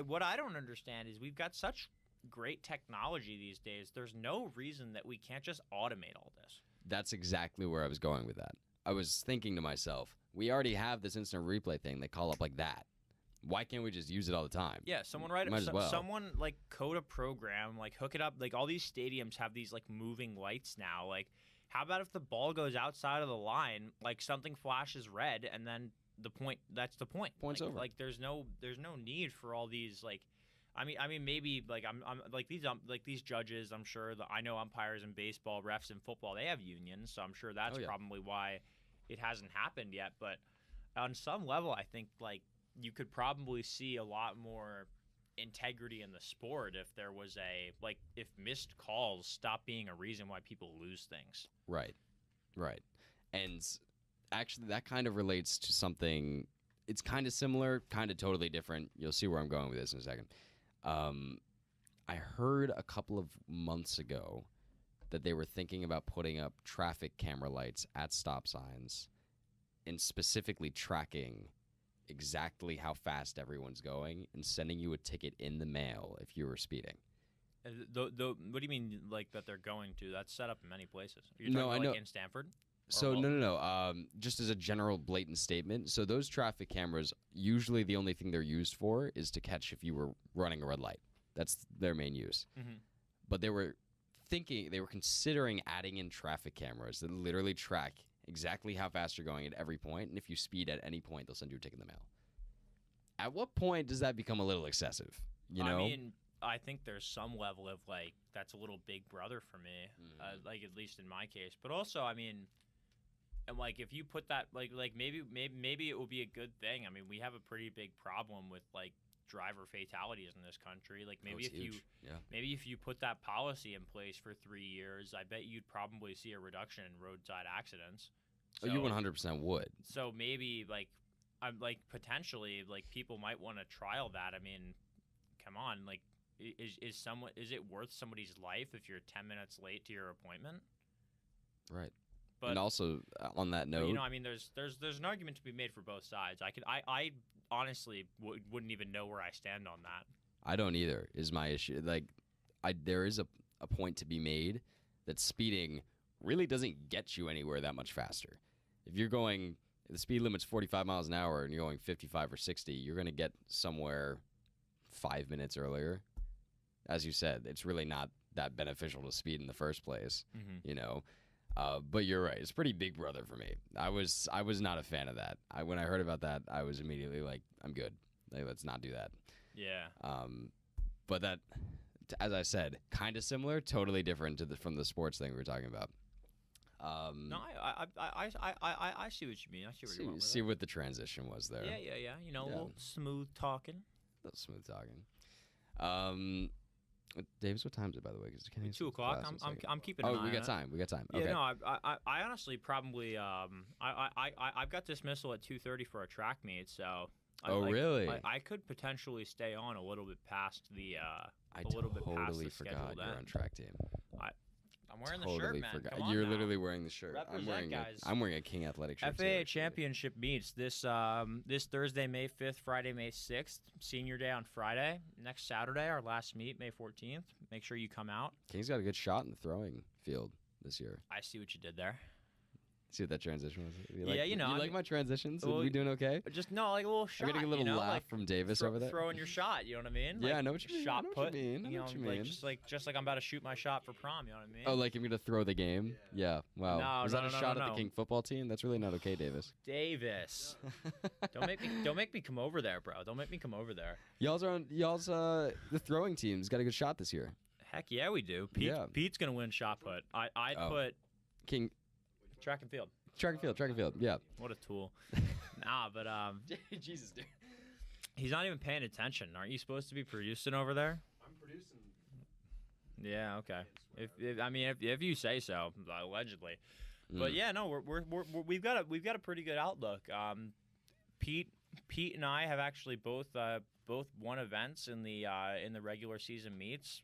what I don't understand is we've got such great technology these days. There's no reason that we can't just automate all this. That's exactly where I was going with that. I was thinking to myself, we already have this instant replay thing. They call up like that. Why can't we just use it all the time? Yeah, someone someone code a program, hook it up. All these stadiums have these moving lights now. How about if the ball goes outside of the line, something flashes red, and then that's the point. Point's over. There's no need for all these I mean, maybe I'm these judges. I'm sure I know umpires in baseball, refs in football. They have unions, so I'm sure that's probably why it hasn't happened yet. But on some level, I think you could probably see a lot more integrity in the sport if there was if missed calls stopped being a reason why people lose things. Right. And actually, that kind of relates to something. it's kind of similar, kind of totally different. You'll see where I'm going with this in a second. I heard a couple of months ago that they were thinking about putting up traffic camera lights at stop signs and specifically tracking exactly how fast everyone's going and sending you a ticket in the mail if you were speeding. What do you mean, like, that they're going to? That's set up in many places. Are you talking about, like, in Stanford? So, no. Just as a general blatant statement, so those traffic cameras, usually the only thing they're used for is to catch if you were running a red light. That's their main use. Mm-hmm. But they were considering adding in traffic cameras that literally track exactly how fast you're going at every point, and if you speed at any point, they'll send you a ticket in the mail. At what point does that become a little excessive? You know? I mean, I think there's some level of, like, that's a little big brother for me, like, at least in my case. But also, I mean, and, like, if you put that, like maybe it will be a good thing. I mean, we have a pretty big problem with, like, driver fatalities in this country. Like, maybe if you put that policy in place for 3 years, I bet you'd probably see a reduction in roadside accidents. So, you 100% would. So maybe, like, I'm like, potentially, like, people might want to trial that. I mean, come on, like, is it worth somebody's life if you're 10 minutes late to your appointment? Right. But, and also, on that note, you know, I mean, there's an argument to be made for both sides. I honestly wouldn't even know where I stand on that. I don't either. Is my issue. Like, there is a point to be made that speeding really doesn't get you anywhere that much faster. If the speed limit's 45 miles an hour and you're going 55 or 60, you're going to get somewhere 5 minutes earlier. As you said, it's really not that beneficial to speed in the first place, you know. But you're right; it's pretty big brother for me. I was not a fan of that. When I heard about that, I was immediately like, "I'm good. Like, let's not do that." Yeah. But that, as I said, kind of similar, totally different from the sports thing we were talking about. No, I see what you mean. I see where you're going with see what the transition was there. Yeah. You know, a little smooth talking. Davis, what time is it, by the way? 2 o'clock. I'm keeping an eye on it. We got time. Okay. Yeah, no, I honestly probably I've got dismissal at 2:30 for a track meet, so. Really? I could potentially stay on a little bit past the. I totally forgot you're on track team. I'm wearing the shirt, man. Come on You're now. literally wearing the shirt. Guys. I'm wearing a King Athletic shirt. FAA Championship meets this Thursday, May 5th, Friday, May 6th. Senior Day on Friday. Next Saturday, our last meet, May 14th. Make sure you come out. King's got a good shot in the throwing field this year. I see what you did there. See what that transition was? You know. You like my transitions? Are we doing okay? Just, no, like a little shot. I'm getting a little laugh from Davis over there. Throwing your shot, you know what I mean? Yeah, I know what you mean. Shot put. I know what you mean. Just like I'm about to shoot my shot for prom, you know what I mean? Oh, like I'm going to throw the game? Yeah. Wow. Was that a shot at the King football team? That's really not okay, Davis. Don't make me come over there, bro. Don't make me come over there. Y'all's the throwing team's got a good shot this year. Heck yeah, we do. Pete's going to win shot put. I'd put King track and field. Track and field, yeah. What a tool. But Jesus, dude. He's not even paying attention. Aren't you supposed to be producing over there? I'm producing. Yeah, okay. If you say so, allegedly. But yeah, no, we've got a pretty good outlook. Pete and I have actually both won events in the regular season meets.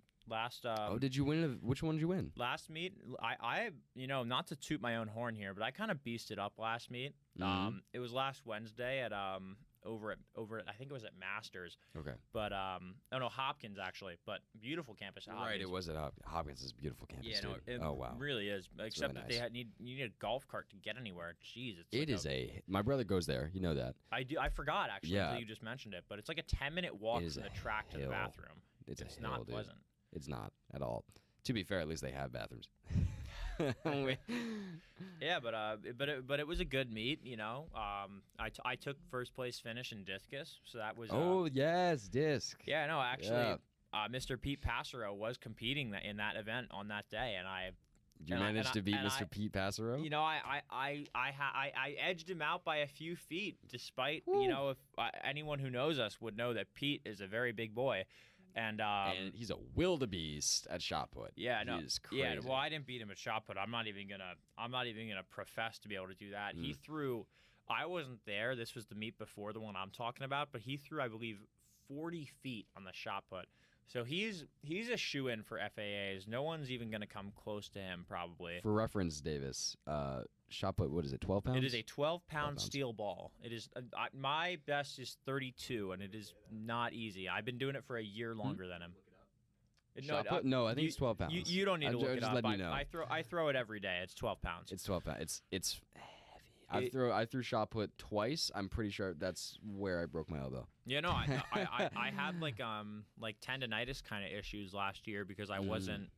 Did you win? Which one did you win? Last meet, I not to toot my own horn here, but I kind of beasted up last meet. It was last Wednesday at over at I think it was at Masters. Okay. But Hopkins actually, but beautiful campus at Hopkins. Right, it was at Hopkins. It's a beautiful campus. Yeah, it really is. Except really that nice. you need a golf cart to get anywhere. Jeez, My brother goes there. You know that. I do. I forgot actually until you just mentioned it. But it's like a 10-minute walk from the track to the bathroom. It's not pleasant. It's not at all. To be fair, at least they have bathrooms. Yeah, but it was a good meet, you know. I took first place finish in discus, so that was. Yes, disc. Yeah, no, actually, Mr. Pete Passero was competing in that event on that day, and I. You managed to beat Mr. Pete Passero? You know, I edged him out by a few feet, despite if anyone who knows us would know that Pete is a very big boy. And he's a wildebeest at shot put. Yeah, no. He's crazy. Yeah, well, I didn't beat him at shot put. I'm not even gonna profess to be able to do that. He threw I wasn't there. This was the meet before the one I'm talking about, but he threw, I believe, 40 feet on the shot put. So he's a shoe-in for FAAs. No one's even going to come close to him, probably. For reference, Davis, shot put, what is it, 12 pounds? It is a 12-pound steel ball. It is my best is 32, and it is not easy. I've been doing it for a year longer than him. Shot put? No, I think it's 12 pounds. You don't need to look it just up. letting you know. I throw it every day. It's 12 pounds. It's 12 pounds. It's heavy. I threw shot put twice. I'm pretty sure that's where I broke my elbow. Yeah, no, I had like tendonitis kind of issues last year because I wasn't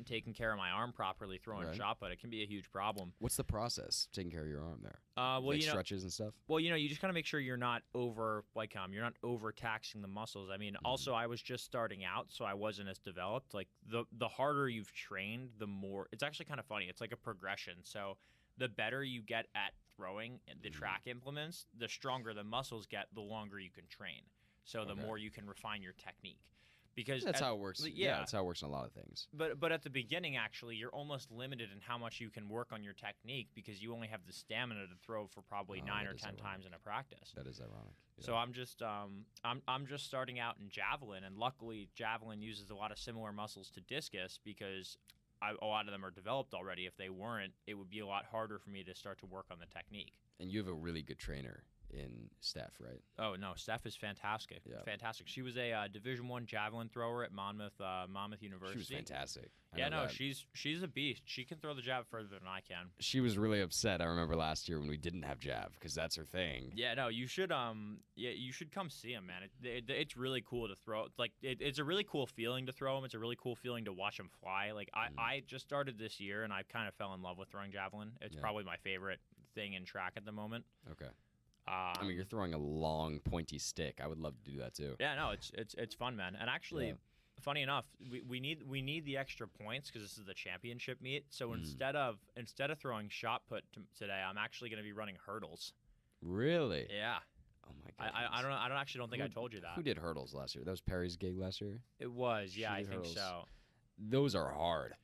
taking care of my arm properly throwing shot put. It can be a huge problem. What's the process taking care of your arm there? Well, like stretches and stuff. Well, you just gotta make sure you're not overtaxing the muscles. I mean, also I was just starting out, so I wasn't as developed. Like the harder you've trained, the more. It's actually kind of funny. It's like a progression. So the better you get at throwing the track implements, the stronger the muscles get, the longer you can train. So the more you can refine your technique. Because that's how it works. Yeah, that's how it works in a lot of things. But at the beginning, actually, you're almost limited in how much you can work on your technique because you only have the stamina to throw for probably 9 or 10 times in a practice. That is ironic. Yeah. So I'm just starting out in javelin, and luckily javelin uses a lot of similar muscles to discus because a lot of them are developed already. If they weren't, it would be a lot harder for me to start to work on the technique. And you have a really good trainer in Steph, right? Oh no, Steph is fantastic. Yeah. Fantastic. She was a Division I javelin thrower at Monmouth University. She was fantastic. She's a beast. She can throw the jab further than I can. She was really upset. I remember last year when we didn't have jab because that's her thing. Yeah, no, you should you should come see him, man. It's really cool to throw. Like it's a really cool feeling to throw him. It's a really cool feeling to watch him fly. Like I just started this year and I kind of fell in love with throwing javelin. It's probably my favorite thing in track at the moment. Okay. I mean, you're throwing a long, pointy stick. I would love to do that too. Yeah, no, it's fun, man. And actually, funny enough, we need the extra points because this is the championship meet. So instead of throwing shot put today, I'm actually going to be running hurdles. Really? Yeah. Oh my god. I don't think I told you that. Who did hurdles last year? That was Perry's gig last year. It was. Yeah, I think so. Those are hard.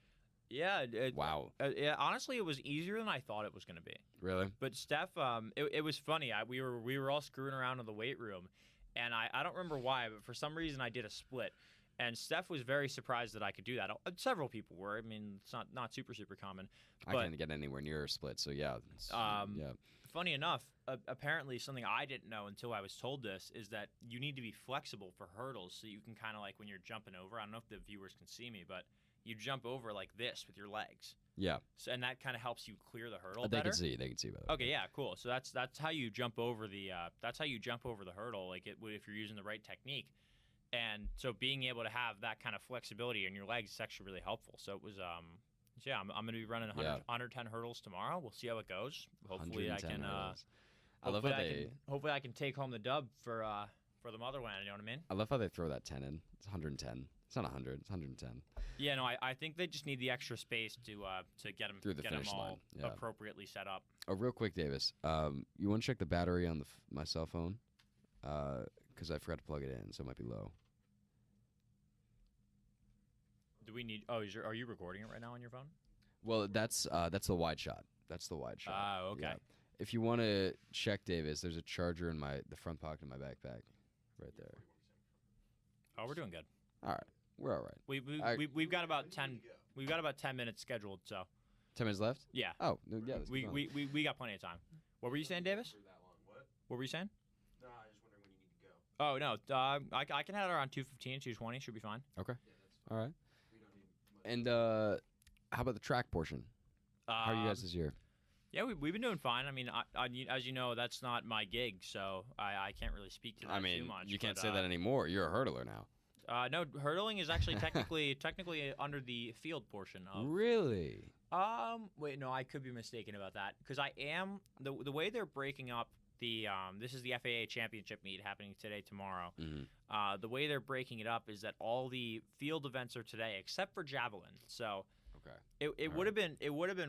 Yeah. Wow. Yeah. Honestly, it was easier than I thought it was going to be. Really? But Steph, it was funny. We were all screwing around in the weight room, and I don't remember why, but for some reason I did a split, and Steph was very surprised that I could do that. Several people were. I mean, it's not super common. I can't get anywhere near a split, so yeah. Funny enough, apparently something I didn't know until I was told this is that you need to be flexible for hurdles, so you can kind of like when you're jumping over. I don't know if the viewers can see me, but you jump over like this with your legs. Yeah. So and that kind of helps you clear the hurdle They better. can see. By the way. Okay. Yeah. Cool. So that's how you jump over the hurdle. Like if you're using the right technique, and so being able to have that kind of flexibility in your legs is actually really helpful. So it was I'm going to be running 110 hurdles tomorrow. We'll see how it goes. Hopefully I can. Hopefully I can take home the dub for the motherland. You know what I mean? I love how they throw that 10 in. It's 110. It's not 100. It's 110. Yeah, no, I think they just need the extra space to get them through the get finish them all line. appropriately set up. Oh, real quick, Davis. You want to check the battery on my cell phone? Because I forgot to plug it in, so it might be low. Do we need? Oh, are you recording it right now on your phone? Well, that's the wide shot. That's the wide shot. Oh, okay. Yeah. If you want to check, Davis, there's a charger in the front pocket of my backpack, right there. Oh, we're doing good. All right, we're all right. We've got about 10. We've got about 10 minutes scheduled. So. 10 minutes left? Yeah. Oh, no, yeah. We got plenty of time. What were you saying, Davis? What were you saying? No, I was just wondering when you need to go. Oh no, I can head around 2:15, 2:20. Should be fine. Okay. Yeah, all right. We don't need much. And how about the track portion? How are you guys this year? Yeah, we've been doing fine. I mean, as you know, that's not my gig, so I can't really speak to that too much. You can't say that anymore. You're a hurdler now. No, hurdling is actually technically under the field portion of. Really? Wait, no, I could be mistaken about that because I am the way they're breaking up the this is the FAA championship meet happening today, tomorrow. Mm-hmm. The way they're breaking it up is that all the field events are today except for javelin. So. Okay. It would have been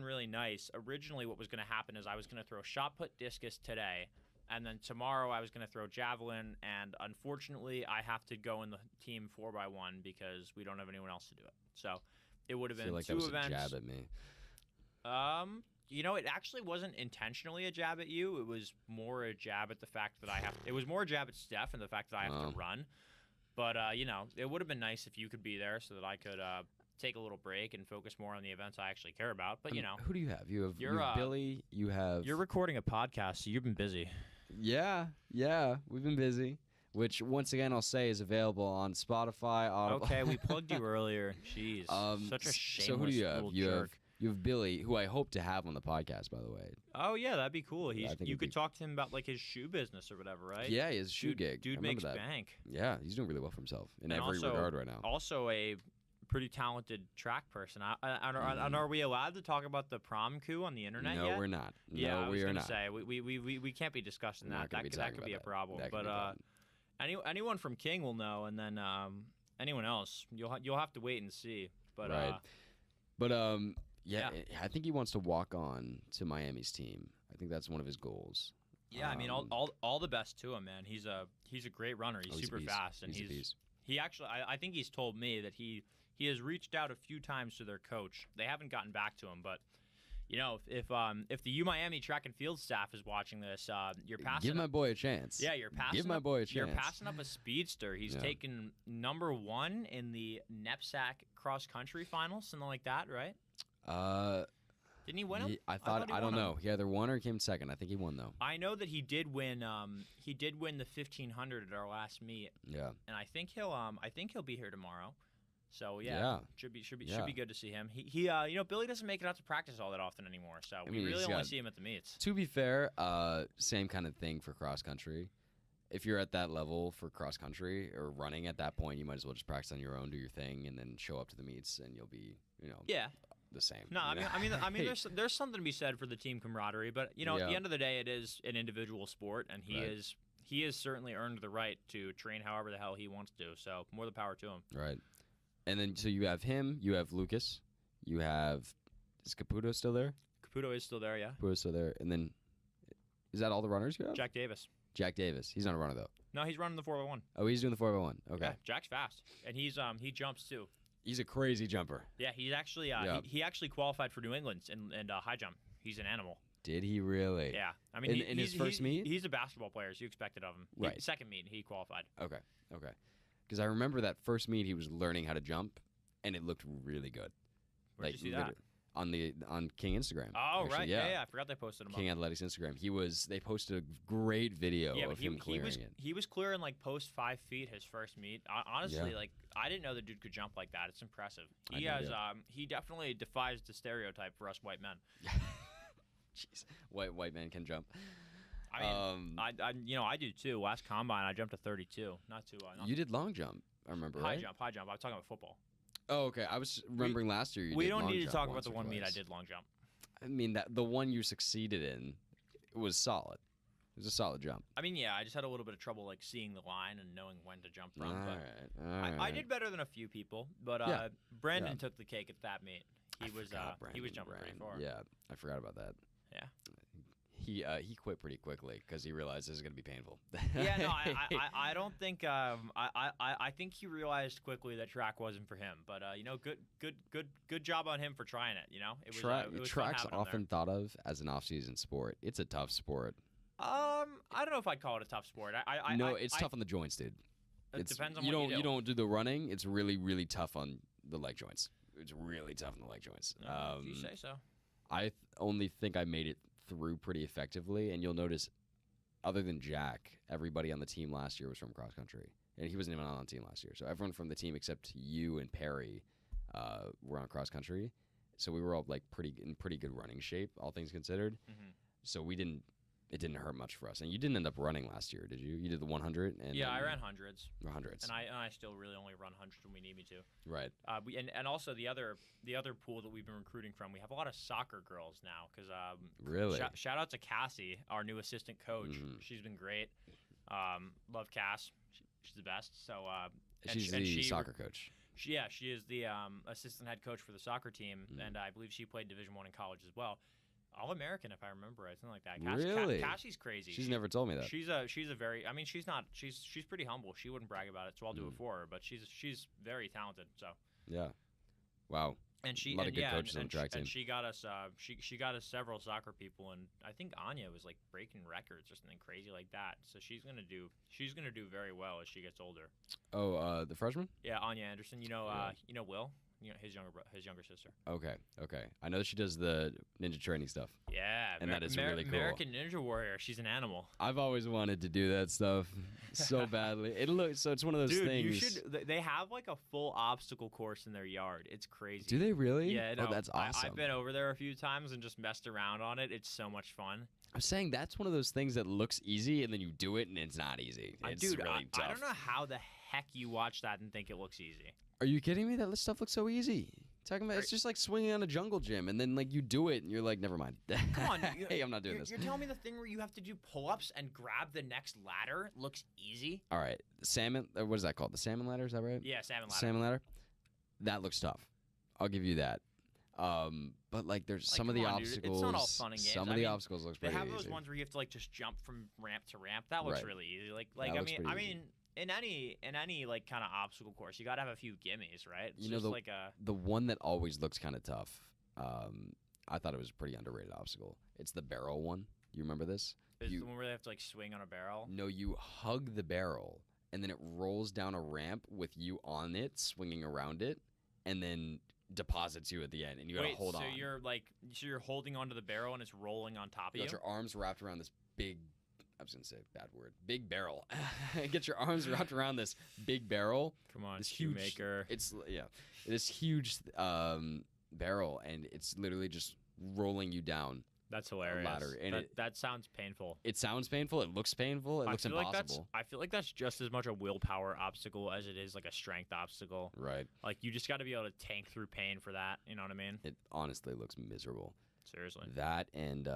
really nice. Originally, what was going to happen is I was going to throw shot put discus today, and then tomorrow I was going to throw javelin. And unfortunately, I have to go in the team 4x1 because we don't have anyone else to do it. So it would have been I feel like two that was events. A jab at me. it actually wasn't intentionally a jab at you. It was more a jab at the fact that it was more a jab at Steph and the fact that I have to run. But, it would have been nice if you could be there so that I could take a little break and focus more on the events I actually care about. But, Who do you have? You have Billy. You have... You're recording a podcast, so you've been busy. Yeah. We've been busy. Which, once again, I'll say is available on Spotify. Audible. Okay, we plugged you earlier. Jeez. Such a shameless So who do you have? little jerk. You have Billy, who I hope to have on the podcast, by the way. Oh, yeah, that'd be cool. You could talk to him about, like, his shoe business or whatever, right? Yeah, his shoe gig. Dude makes bank. Yeah, he's doing really well for himself in every regard right now. Also a pretty talented track person. And are we allowed to talk about the prom coup on the internet yet? No, we're not. Yeah, no, I was we are gonna not. say, we can't be discussing that. That could be a problem. But anyone from King will know, and then anyone else, you'll have to wait and see. But right. But yeah, I think he wants to walk on to Miami's team. I think that's one of his goals. Yeah, I mean, all the best to him, man. He's a great runner. He's super fast, and he actually I think he's told me that he has reached out a few times to their coach. They haven't gotten back to him, but if the Miami track and field staff is watching this, you're passing. Give my boy a chance. Yeah, you're passing. Give my boy a chance. You're passing up a speedster. He's taken #1 in the NEPSAC cross country finals, something like that, right? Didn't he win him? I don't know. He either won or came second. I think he won though. I know that he did win. He did win the 1500 at our last meet. Yeah. And I think he'll be here tomorrow. So yeah. should be good to see him. He Billy doesn't make it out to practice all that often anymore. So we really only see him at the meets. To be fair, same kind of thing for cross country. If you're at that level for cross country or running at that point, you might as well just practice on your own, do your thing, and then show up to the meets, and you'll be the same. No, I mean, there's something to be said for the team camaraderie, but at the end of the day, it is an individual sport, and he has certainly earned the right to train however the hell he wants to. So more the power to him. Right. And then so you have him, you have Lucas, you have is Caputo still there? Caputo is still there, yeah. Caputo's still there, and then is that all the runners you have? Jack Davis. Jack Davis. He's not a runner though. No, he's running the 4x1. Oh, he's doing the 4x1. Okay. Yeah, Jack's fast, and he jumps too. He's a crazy jumper. Yeah, he's actually he actually qualified for New England and high jump. He's an animal. Did he really? Yeah, I mean, in his first meet, he's a basketball player, so you expect it of him. Right. Second meet, he qualified. Okay. Because I remember that first meet, he was learning how to jump, and it looked really good. Where'd you see that? On King Instagram. Oh, actually, right. Yeah. I forgot they posted him. King Athletics Instagram. They posted a great video of him clearing it. He was clearing like post 5 feet his first meet. Honestly, I didn't know the dude could jump like that. It's impressive. He definitely defies the stereotype for us white men. Jeez, white men can jump. I mean, I do too. Last combine, I jumped to 32. Not too. You did long jump. I remember. High right? jump. I was talking about football. Oh, okay. I was remembering last year. We don't need to talk about the one meet I did long jump. I mean, the one you succeeded in was solid. It was a solid jump. I mean, yeah, I just had a little bit of trouble like seeing the line and knowing when to jump from. All right. I did better than a few people, but Brandon took the cake at that meet. He was jumping pretty far. Yeah, I forgot about that. Yeah. He quit pretty quickly because he realized this is going to be painful. Yeah, no, I don't think I think he realized quickly that track wasn't for him. But good job on him for trying it. It was track's often thought of as an off-season sport. It's a tough sport. I don't know if I'd call it a tough sport. It's tough on the joints, dude. It depends on what you do. You don't do the running. It's really, really tough on the leg joints. It's really tough on the leg joints. If you say so. I only think I made it through pretty effectively, and you'll notice, other than Jack, everybody on the team last year was from cross country, and he wasn't even on the team last year. So everyone from the team except you and Perry were on cross country. So we were all like in pretty good running shape, all things considered. Mm-hmm. So it didn't hurt much for us. And you didn't end up running last year, did you? You did the 100. Yeah, I ran hundreds. Hundreds. And I still really only run hundreds when we need me to. Right. And also the other pool that we've been recruiting from, we have a lot of soccer girls now. Because really, shout out to Cassie, our new assistant coach. Mm-hmm. She's been great. Love Cass. She's the best. So she's the soccer coach. She is the assistant head coach for the soccer team, and I believe she played Division I in college as well. All-American, if I remember right, something like that. Really? Cassie's crazy. She's never told me that. She's a very. I mean, she's pretty humble. She wouldn't brag about it, so I'll do it for her. But she's very talented. So. Yeah. Wow. And a lot of good coaches on the track team. And she got us she got us several soccer people, and I think Anya was like breaking records or something crazy like that. So she's gonna do very well as she gets older. Oh, the freshman? Yeah, Anya Anderson. You know Will. You know his younger sister. Okay. I know that she does the ninja training stuff. Yeah, and that is really cool. American Ninja Warrior. She's an animal. I've always wanted to do that stuff so badly. It's one of those Dude, things. You should. They have like a full obstacle course in their yard. It's crazy. Do they really? Yeah. No, oh, that's awesome. I've been over there a few times and just messed around on it. It's so much fun. I'm saying that's one of those things that looks easy, and then you do it, and it's not easy. It's really tough. I don't know how the heck you watch that and think it looks easy. Are you kidding me? That stuff looks so easy. Talking about it's just like swinging on a jungle gym, and then like you do it, and you're like, never mind. Come on, hey, I'm not doing this. You're telling me the thing where you have to do pull-ups and grab the next ladder looks easy? All right, salmon. What is that called? The salmon ladder? Is that right? Yeah, salmon ladder. Salmon ladder. That looks tough. I'll give you that. But like, there's some of the obstacles. Dude, it's not all fun and games. Some of the obstacles looks pretty easy. They have those ones where you have to like just jump from ramp to ramp. That looks really easy. I mean. In any like kind of obstacle course, you gotta have a few gimmies, right? It's just the one that always looks kind of tough. I thought it was a pretty underrated obstacle. It's the barrel one. You remember this? Is the one where they have to like swing on a barrel? No, you hug the barrel, and then it rolls down a ramp with you on it, swinging around it, and then deposits you at the end, and you gotta hold on. So you're holding onto the barrel and it's rolling on top of you. You got your arms wrapped around this big. I was gonna say bad word. Big barrel. Get your arms wrapped around this big barrel. Come on, this shoemaker. This huge barrel, and it's literally just rolling you down. That's hilarious. Ladder, and that sounds painful. It sounds painful. It looks painful. It looks impossible. I feel like that's just as much a willpower obstacle as it is like a strength obstacle. Right. Like you just got to be able to tank through pain for that. You know what I mean? It honestly looks miserable. Seriously. That and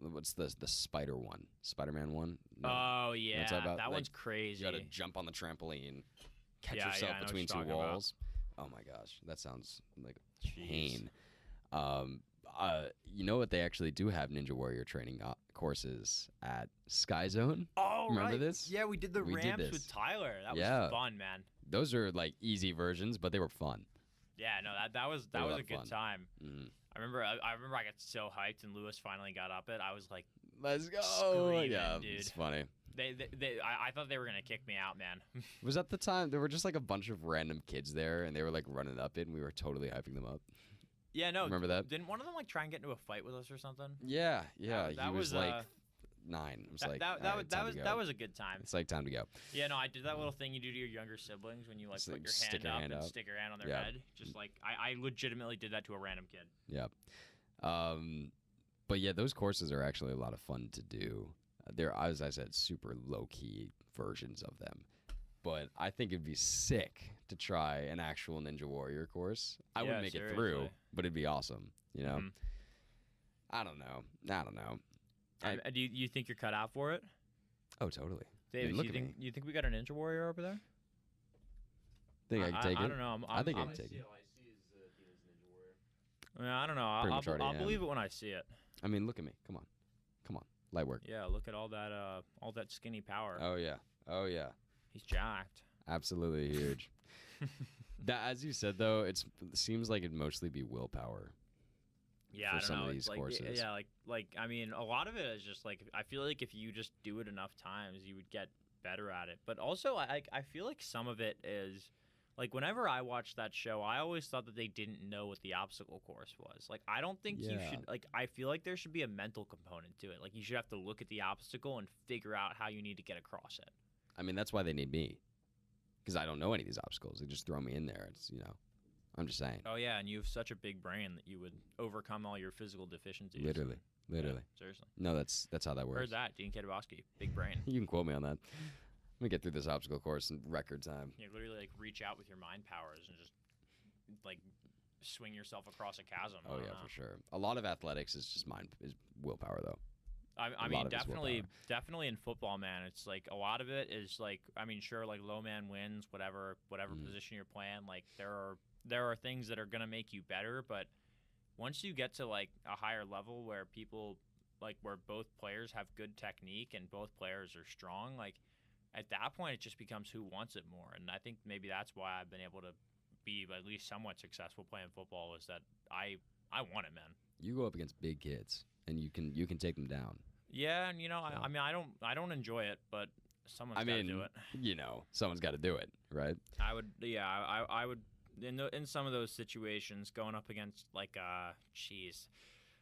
what's the Spider one? Spider-Man one? No. Oh yeah, that one's crazy. You gotta jump on the trampoline, catch yourself between two walls. Oh my gosh, that sounds like pain. You know what? They actually do have Ninja Warrior training courses at Sky Zone. Oh, remember this? Yeah, we did the ramps with Tyler. That was fun, man. Those are like easy versions, but they were fun. Yeah, no, that was a good time. Mm-hmm. I remember I got so hyped, and Lewis finally got up it. I was like, "Let's go!" Screaming, yeah, dude. It's funny. I thought they were gonna kick me out, man. Was that the time there were just like a bunch of random kids there, and they were like running up it, and we were totally hyping them up? Yeah, no. Remember that? Didn't one of them like try and get into a fight with us or something? Yeah. That he was like 9. It was that was a good time. It's like time to go. Yeah, no, I did that little thing you do to your younger siblings when you like put your hand up and stick your hand on their head. Just like I legitimately did that to a random kid. Yeah. But yeah, those courses are actually a lot of fun to do. They're, as I said, super low-key versions of them. But I think it'd be sick to try an actual Ninja Warrior course. I wouldn't make it through, but it'd be awesome, you know? Mm-hmm. I don't know. Do you think you're cut out for it? Oh, totally. Dave, you think we got a Ninja Warrior over there? Think I can take it? I don't know. I think I can take it. I don't know. I'll believe it when I see it. I mean, look at me. Come on. Light work. Yeah, look at all that skinny power. Oh yeah. He's jacked. Absolutely huge. That, as you said though, it seems like it'd mostly be willpower. Yeah, for I don't some know. of these courses. Yeah, like I mean, a lot of it is just like I feel like if you just do it enough times, you would get better at it. But also, I feel like some of it is. Like, whenever I watched that show, I always thought that they didn't know what the obstacle course was. Like, I don't think you should, like, I feel like there should be a mental component to it. Like, you should have to look at the obstacle and figure out how you need to get across it. I mean, that's why they need me. Because I don't know any of these obstacles. They just throw me in there. It's, I'm just saying. Oh, yeah, and you have such a big brain that you would overcome all your physical deficiencies. Literally. Yeah, seriously. No, that's how that works. Heard that, Dean Kedabowski. Big brain. You can quote me on that. Let me get through this obstacle course in record time. You literally like reach out with your mind powers and just like swing yourself across a chasm. Oh yeah, for sure. A lot of athletics is just willpower though. I mean, definitely in football, man. It's like a lot of it is like, I mean, sure, like low man wins, whatever position you're playing. Like there are things that are gonna make you better, but once you get to like a higher level where people like where both players have good technique and both players are strong, like. At that point, it just becomes who wants it more, and I think maybe that's why I've been able to be at least somewhat successful playing football is that I want it, man. You go up against big kids, and you can take them down. Yeah, and I mean, I don't enjoy it, but someone's got to do it. Someone's got to do it, right? I would in some of those situations going up against like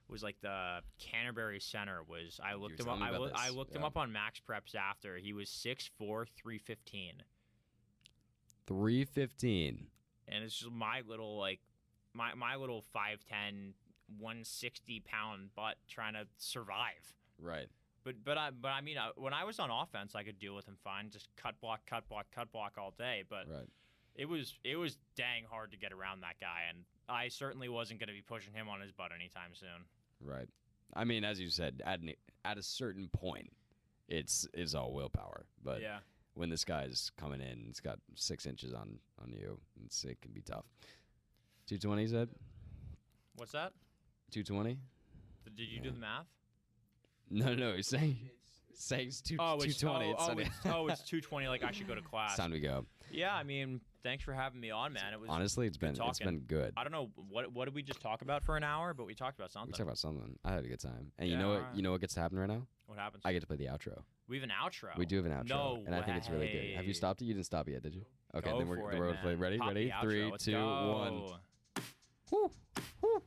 was like the Canterbury center was I looked him up I looked him up on Max Preps after. He was 6'4", 315. 315. And it's just my little my little 5'10", 160-pound butt trying to survive. Right. But I mean, when I was on offense, I could deal with him fine. Just cut block all day. But right. it was dang hard to get around that guy, and I certainly wasn't going to be pushing him on his butt anytime soon. Right. I mean, as you said, at a certain point, it's all willpower. But yeah. When this guy's coming in, he's got 6 inches on you, it can be tough. 220, you said? What's that? 220? Did you do the math? No, he's saying it's 220. It's 220. Like I should go to class. It's time to go. Yeah, I mean, thanks for having me on, man. It was honestly, it's been good. I don't know what did we just talk about for an hour, but we talked about something. We talked about something. I had a good time. And you know what gets to happen right now? What happens? I get to play the outro. We have an outro. We do have an outro. No and I think it's really good. Have you stopped it? You didn't stop it yet, did you? Okay, go then for we're it, play. Ready? Pop Ready? 3, 2, 1. Woo. Woo.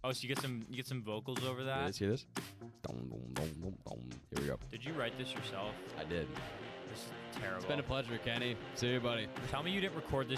Oh, so you get some vocals over that? Hear this? Here we go. Did you write this yourself? I did. This is terrible. It's been a pleasure, Kenny. See you, buddy. Tell me you didn't record this